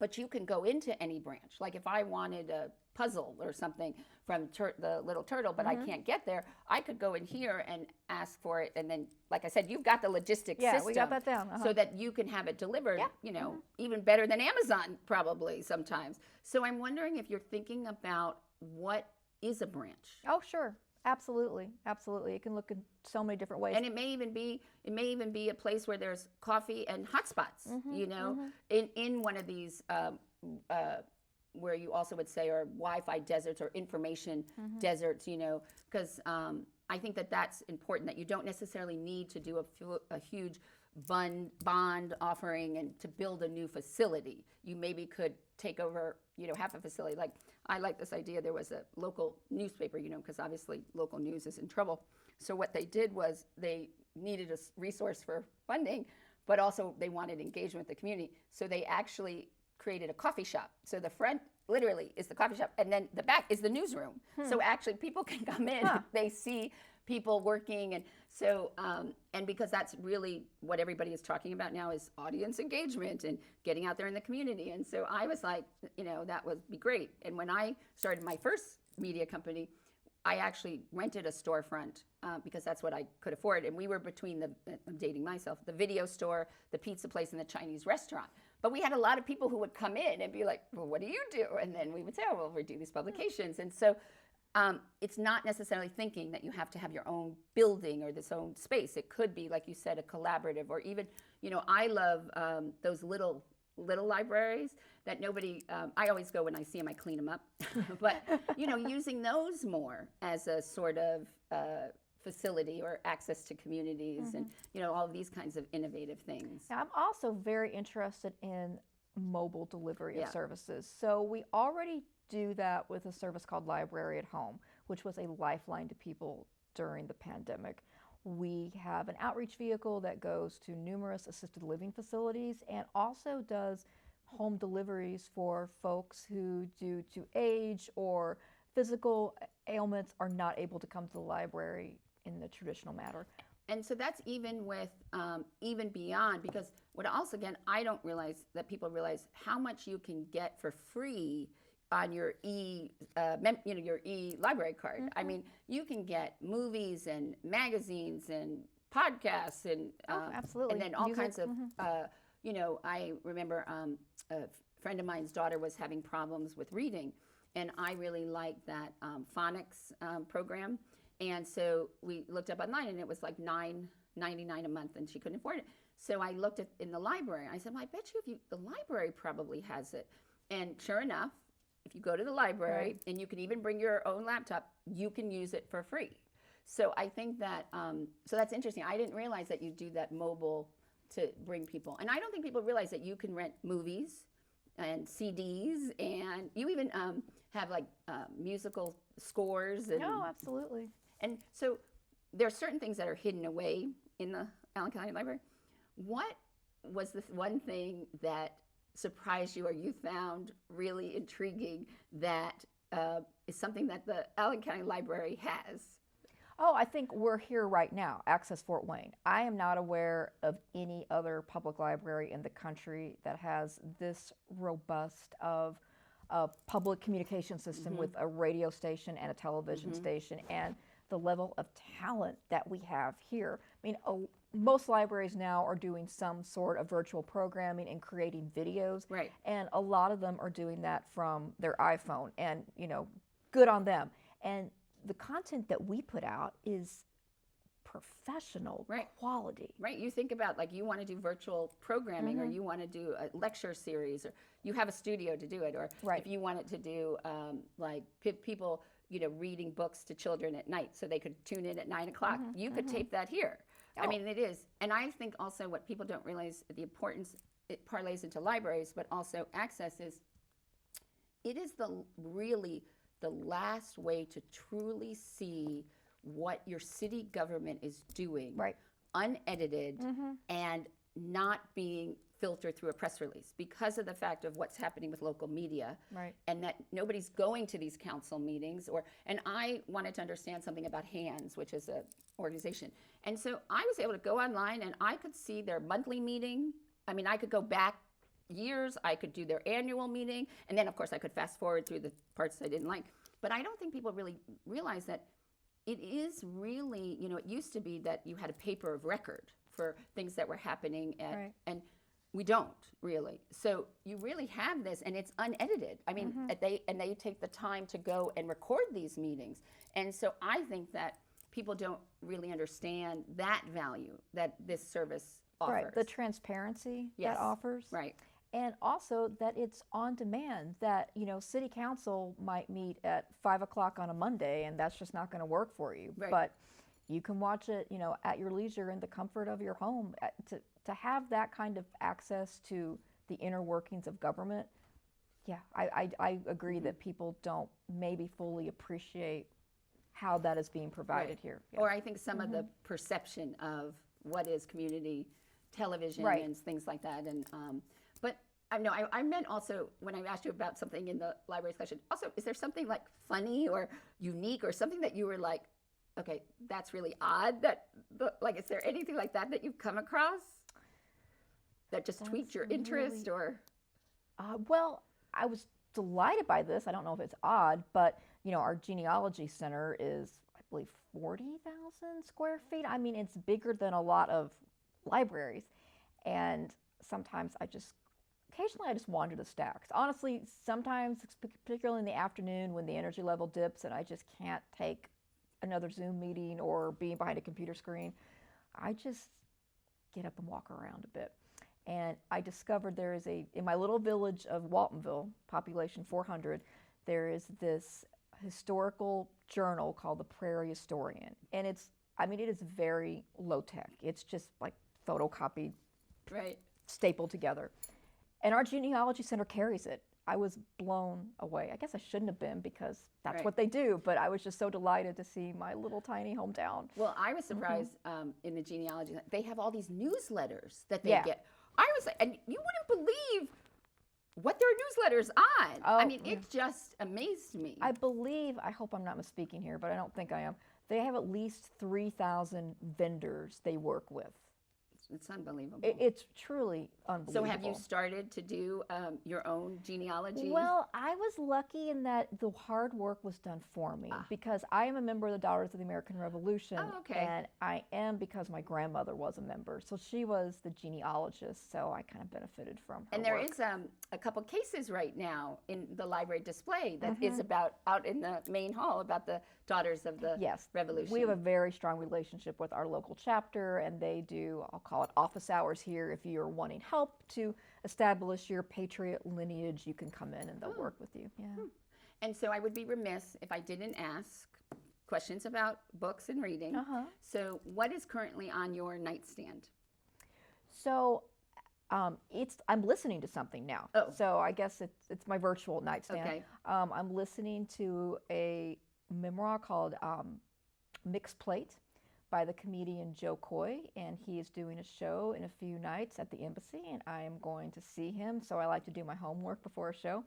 Speaker 2: but you can go into any branch. Like if I wanted a puzzle or something from the Little Turtle, but I can't get there, I could go in here and ask for it, and then, like I said, you've got the logistics system.
Speaker 3: Yeah, we got that down.
Speaker 2: So that you can have it delivered, you know, even better than Amazon probably sometimes. So I'm wondering if you're thinking about what is a branch.
Speaker 3: Oh, sure. Absolutely, absolutely. It can look in so many different ways.
Speaker 2: And it may even be a place where there's coffee and hot spots, you know, in one of these where you also would say are Wi-Fi deserts or information deserts, you know, because I think that that's important, that you don't necessarily need to do a huge bond offering and to build a new facility. You maybe could take over, you know, half a facility. Like I like this idea. There was a local newspaper, you know, because obviously local news is in trouble. So what they did was they needed a resource for funding, but also they wanted engagement with the community. So they actually created a coffee shop. So the front literally is the coffee shop, and then the back is the newsroom. So actually people can come in, they see people working, and so and because that's really what everybody is talking about now is audience engagement and getting out there in the community. And so I was like, you know, that would be great. And when I started my first media company, I actually rented a storefront because that's what I could afford. And we were between I'm dating myself, the video store, the pizza place, and the Chinese restaurant. But we had a lot of people who would come in and be like, well, what do you do? And then we would say, oh, well, we do these publications. And so it's not necessarily thinking that you have to have your own building or this own space. It could be, like you said, a collaborative, or even, I love those little libraries that nobody, I always go when I see them, I clean them up. But, using those more as a sort of facility or access to communities and, all of these kinds of innovative things.
Speaker 3: Now, I'm also very interested in mobile delivery of services. So we already do that with a service called Library at Home, which was a lifeline to people during the pandemic. We have an outreach vehicle that goes to numerous assisted living facilities and also does home deliveries for folks who, due to age or physical ailments, are not able to come to the library in the traditional manner.
Speaker 2: And so that's even with, even beyond, because what else, again, I don't realize that people realize how much you can get for free on your your e-library card. I mean, you can get movies and magazines and podcasts and
Speaker 3: absolutely,
Speaker 2: and then all
Speaker 3: music.
Speaker 2: kinds of I remember a friend of mine's daughter was having problems with reading, and I really liked that phonics program, and so we looked up online, and it was like $9.99 a month, and she couldn't afford it. So I looked at in the library. I said, well, I bet you the library probably has it, and sure enough, if you go to the library, and you can even bring your own laptop, you can use it for free. So I think that, so that's interesting. I didn't realize that you do that mobile to bring people. And I don't think people realize that you can rent movies and CDs, and you even have like musical scores. And,
Speaker 3: No, absolutely.
Speaker 2: And so there are certain things that are hidden away in the Allen County Library. What was the one thing that surprised you or you found really intriguing that is something that the Allen County Library has?
Speaker 3: Oh, I think we're here right now, Access Fort Wayne. I am not aware of any other public library in the country that has this robust of a public communication system with a radio station and a television station, and the level of talent that we have here. I mean, most libraries now are doing some sort of virtual programming and creating videos.
Speaker 2: Right.
Speaker 3: And a lot of them are doing that from their iPhone, and, good on them. And the content that we put out is professional quality.
Speaker 2: Right. You think about, like, you want to do virtual programming, or you want to do a lecture series, or you have a studio to do it, or if you wanted to do like people, reading books to children at night so they could tune in at 9 o'clock, you could tape that here. I mean, it is. And I think also what people don't realize, the importance, it parlays into libraries, but also access is, it is really the last way to truly see what your city government is doing, unedited and not being filtered through a press release, because of the fact of what's happening with local media, and that nobody's going to these council meetings. And I wanted to understand something about HANDS, which is an organization, and so I was able to go online and I could see their monthly meeting. I mean, I could go back years, I could do their annual meeting, and then of course I could fast forward through the parts I didn't like. But I don't think people really realize that it is really, it used to be that you had a paper of record for things that were happening and we don't really. So you really have this, and it's unedited. I mean, they take the time to go and record these meetings. And so I think that people don't really understand that value that this service offers.
Speaker 3: Right, the transparency that offers.
Speaker 2: Right.
Speaker 3: And also that it's on demand, that, city council might meet at 5 o'clock on a Monday, and that's just not going to work for you.
Speaker 2: Right.
Speaker 3: But you can watch it, at your leisure in the comfort of your home. To have that kind of access to the inner workings of government, I agree that people don't maybe fully appreciate how that is being provided here. Yeah.
Speaker 2: Or I think some of the perception of what is community television and things like that. And but I meant also, when I asked you about something in the library discussion, also, is there something like funny or unique or something that you were like, okay, that's really odd, is there anything like that you've come across that just tweaked your interest?
Speaker 3: Well, I was delighted by this. I don't know if it's odd, but our genealogy center is, I believe, 40,000 square feet. I mean, it's bigger than a lot of libraries. And sometimes occasionally I just wander the stacks. Honestly, sometimes, particularly in the afternoon when the energy level dips and I just can't take another Zoom meeting or being behind a computer screen, I just get up and walk around a bit. And I discovered there is in my little village of Waltonville, population 400, there is this historical journal called the Prairie Historian. And it is very low tech. It's just like photocopied,
Speaker 2: Right.
Speaker 3: stapled together. And our genealogy center carries it. I was blown away. I guess I shouldn't have been because that's
Speaker 2: Right.
Speaker 3: what they do, but I was just so delighted to see my little tiny hometown.
Speaker 2: Well, I was surprised in the genealogy. They have all these newsletters that they
Speaker 3: Yeah.
Speaker 2: get. I was like, and you wouldn't believe what their newsletters on.
Speaker 3: Oh,
Speaker 2: I mean,
Speaker 3: yeah.
Speaker 2: it just amazed me.
Speaker 3: I believe, I hope I'm not misspeaking here, but I don't think I am. They have at least 3,000 vendors they work with.
Speaker 2: It's unbelievable.
Speaker 3: It's truly
Speaker 2: So
Speaker 3: unbelievable.
Speaker 2: have you started to do your own genealogy?
Speaker 3: Well, I was lucky in that the hard work was done for me because I am a member of the Daughters of the American Revolution.
Speaker 2: Oh, okay.
Speaker 3: And I am because my grandmother was a member. So she was the genealogist, so I kind of benefited from her
Speaker 2: And there
Speaker 3: work.
Speaker 2: is a couple cases right now in the library display that is about out in the main hall about the Daughters of the
Speaker 3: Yes,
Speaker 2: Revolution.
Speaker 3: we have a very strong relationship with our local chapter, and they do, I'll call it office hours here. If you're wanting help to establish your patriot lineage, you can come in and they'll work with you. Yeah.
Speaker 2: And so I would be remiss if I didn't ask questions about books and reading. So what is currently on your nightstand?
Speaker 3: So I'm listening to something now.
Speaker 2: Oh.
Speaker 3: So I guess it's my virtual nightstand.
Speaker 2: Okay.
Speaker 3: I'm listening to a memoir called Mixed Plate by the comedian Joe Coy, and he is doing a show in a few nights at the embassy, and I am going to see him. So I like to do my homework before a show.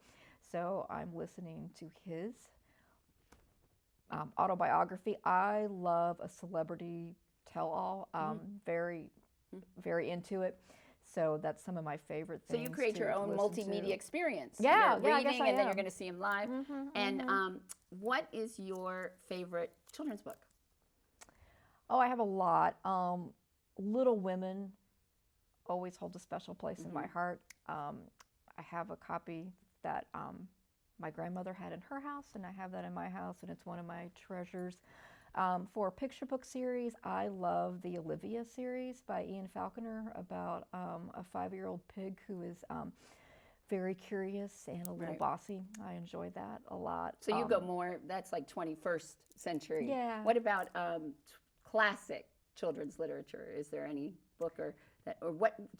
Speaker 3: So I'm listening to his autobiography. I love a celebrity tell-all. Very, very into it. So that's some of my favorite
Speaker 2: So
Speaker 3: things.
Speaker 2: you create
Speaker 3: to
Speaker 2: your own
Speaker 3: listen
Speaker 2: multimedia
Speaker 3: to.
Speaker 2: experience.
Speaker 3: Yeah,
Speaker 2: You're
Speaker 3: yeah, I
Speaker 2: reading,
Speaker 3: guess I
Speaker 2: and then you're
Speaker 3: am.
Speaker 2: going to see him live. And what is your favorite children's book?
Speaker 3: Oh, I have a lot. Little Women always holds a special place in my heart. I have a copy that my grandmother had in her house, and I have that in my house, and it's one of my treasures. For a picture book series, I love the Olivia series by Ian Falconer about a 5-year-old pig who is very curious and a little bossy. I enjoy that a lot.
Speaker 2: So you go more, that's like 21st century.
Speaker 3: Yeah.
Speaker 2: What about classic children's literature? Is there any book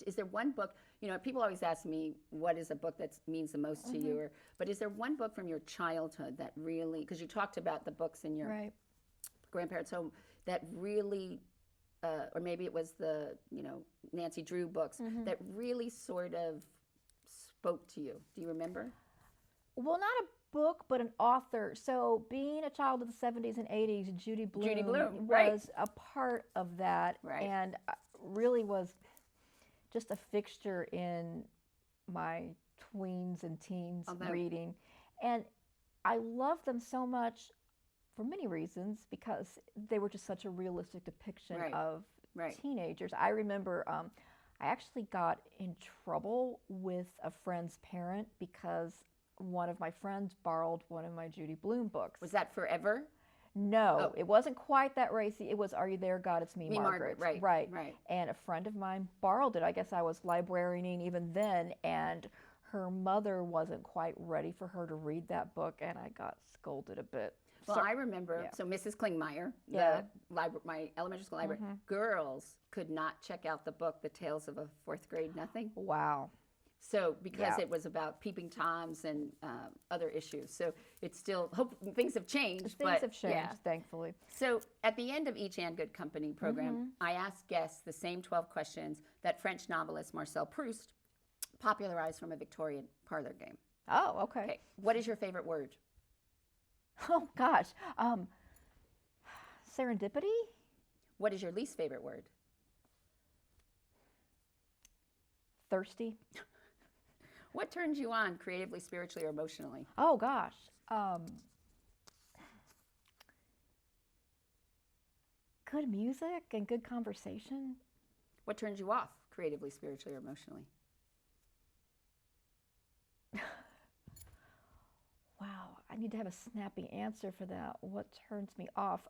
Speaker 2: is there one book, people always ask me, what is a book that means the most to you? But is there one book from your childhood that really, because you talked about the books in your grandparents' home, that really, or maybe it was the, Nancy Drew books, that really sort of spoke to you? Do you remember?
Speaker 3: Well, not a book, but an author. So being a child of the 70s and 80s, Judy Blume was a part of that and really was just a fixture in my tweens and teens reading. And I loved them so much for many reasons because they were just such a realistic depiction of teenagers. I remember I actually got in trouble with a friend's parent because one of my friends borrowed one of my Judy Blume books.
Speaker 2: Was that forever?
Speaker 3: No, it wasn't quite that racy. It was Are You There, God? It's Me, Margaret.
Speaker 2: Right.
Speaker 3: And a friend of mine borrowed it. I guess I was librarianing even then, and her mother wasn't quite ready for her to read that book, and I got scolded a bit.
Speaker 2: Well, I remember, so Mrs. Klingmeyer, my elementary school library, girls could not check out the book, The Tales of a Fourth Grade Nothing.
Speaker 3: Wow.
Speaker 2: So because it was about peeping Toms and other issues. So it's still, things have changed.
Speaker 3: Things have changed, thankfully.
Speaker 2: So at the end of each And Good Company program, I ask guests the same 12 questions that French novelist Marcel Proust popularized from a Victorian parlor game.
Speaker 3: Oh, okay.
Speaker 2: What is your favorite word?
Speaker 3: Oh, gosh. Serendipity?
Speaker 2: What is your least favorite word?
Speaker 3: Thirsty.
Speaker 2: What turns you on creatively, spiritually, or emotionally?
Speaker 3: Oh gosh. Good music and good conversation.
Speaker 2: What turns you off creatively, spiritually, or emotionally?
Speaker 3: Wow, I need to have a snappy answer for that. What turns me off?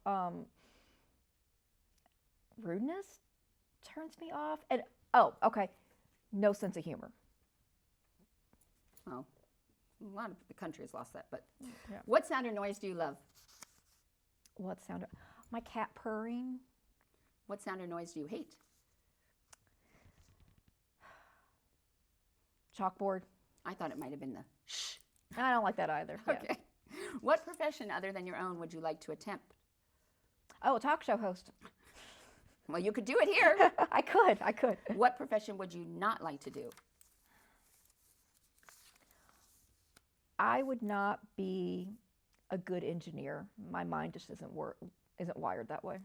Speaker 3: Rudeness turns me off. And oh, okay, no sense of humor.
Speaker 2: Well, a lot of the country has lost that. But
Speaker 3: Yeah.
Speaker 2: what sound or noise do you love?
Speaker 3: What sound? My cat purring.
Speaker 2: What sound or noise do you hate?
Speaker 3: Chalkboard.
Speaker 2: I thought it might have been the shh.
Speaker 3: I don't like that either. Yeah.
Speaker 2: Okay. What profession other than your own would you like to attempt?
Speaker 3: Oh, a talk show host.
Speaker 2: Well, you could do it here.
Speaker 3: I could.
Speaker 2: What profession would you not like to do?
Speaker 3: I would not be a good engineer. My mind just isn't wired that way.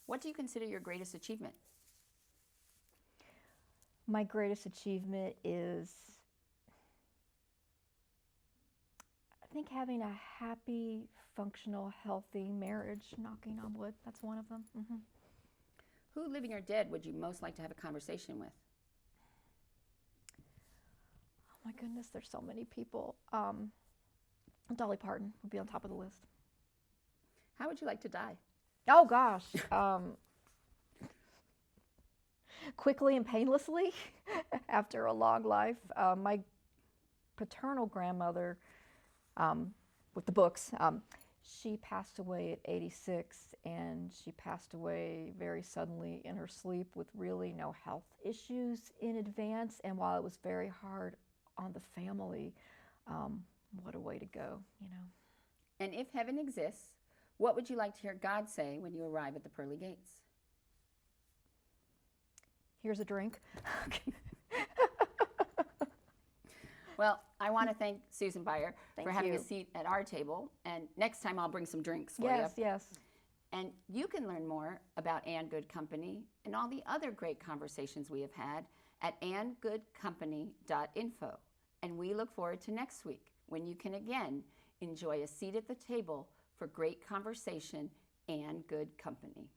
Speaker 2: What do you consider your greatest achievement?
Speaker 3: My greatest achievement is, I think, having a happy, functional, healthy marriage. Knocking on wood. That's one of them. Mm-hmm.
Speaker 2: Who, living or dead, would you most like to have a conversation with?
Speaker 3: Oh my goodness, there's so many people. Dolly Parton would be on top of the list.
Speaker 2: How would you like to die?
Speaker 3: Oh gosh. Quickly and painlessly after a long life. My paternal grandmother, with the books, she passed away at 86, and she passed away very suddenly in her sleep with really no health issues in advance. And while it was very hard on the family, what a way to go, you know.
Speaker 2: And if heaven exists, what would you like to hear God say when you arrive at the pearly gates?
Speaker 3: Here's a drink.
Speaker 2: Well, I want to thank Susan Baier
Speaker 3: Thank
Speaker 2: for having
Speaker 3: you.
Speaker 2: a seat at our table. And next time I'll bring some drinks for
Speaker 3: Yes,
Speaker 2: you.
Speaker 3: yes.
Speaker 2: And you can learn more about Ann Good Company and all the other great conversations we have had at anngoodcompany.info. And we look forward to next week when you can again enjoy a seat at the table for great conversation and good company.